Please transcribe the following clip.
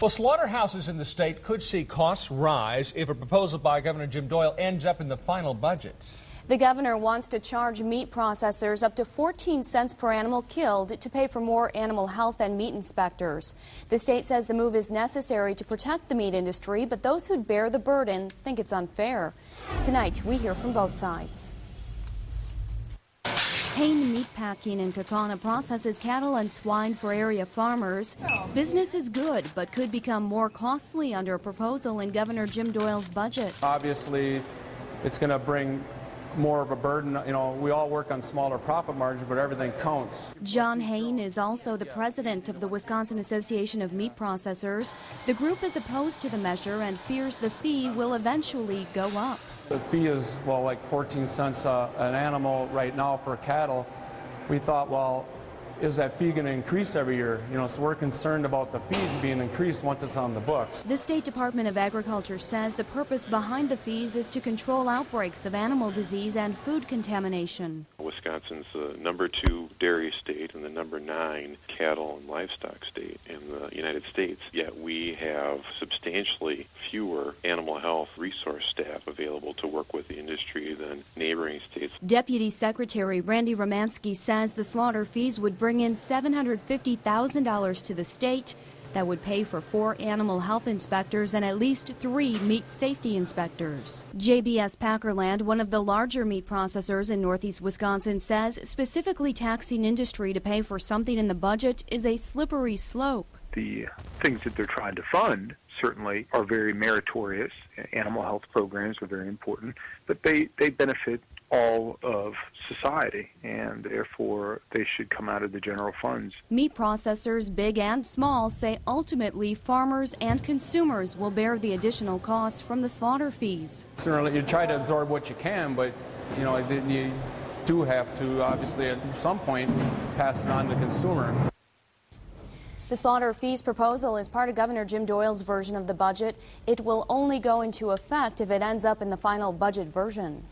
Well, slaughterhouses in the state could see costs rise if a proposal by Governor Jim Doyle ends up in the final budget. The governor wants to charge meat processors up to 14 cents per animal killed to pay for more animal health and meat inspectors. The state says the move is necessary to protect the meat industry, but those who bear the burden think it's unfair. Tonight, we hear from both sides. Hain Meatpacking in Kaukauna processes cattle and swine for area farmers. Business is good, but could become more costly under a proposal in Governor Jim Doyle's budget. Obviously, it's going to bring more of a burden. You know, we all work on smaller profit margins, but everything counts. John Hain is also the president of the Wisconsin Association of Meat Processors. The group is opposed to the measure and fears the fee will eventually go up. The fee is, well, like 14 cents an animal right now for cattle. We thought, well, is that fee going to increase every year? You know, so we're concerned about the fees being increased once it's on the books. The State Department of Agriculture says the purpose behind the fees is to control outbreaks of animal disease and food contamination. Wisconsin's the #2 dairy state and the #9 cattle and livestock state in the United States, yet we have substantially fewer animal health resource staff available to work with the industry than neighboring states. Deputy Secretary Randy Romansky says the slaughter fees would bring in $750,000 to the state. That would pay for 4 animal health inspectors and at least 3 meat safety inspectors. JBS Packerland, one of the larger meat processors in northeast Wisconsin, says specifically taxing industry to pay for something in the budget is a slippery slope. The things that they're trying to fund certainly are very meritorious. Animal health programs are very important, but they benefit all of society, and therefore they should come out of the general funds. Meat processors, big and small, say ultimately farmers and consumers will bear the additional costs from the slaughter fees. Certainly, you try to absorb what you can, but you know, you do have to, obviously, at some point, pass it on to the consumer. The slaughter fees proposal is part of Governor Jim Doyle's version of the budget. It will only go into effect if it ends up in the final budget version.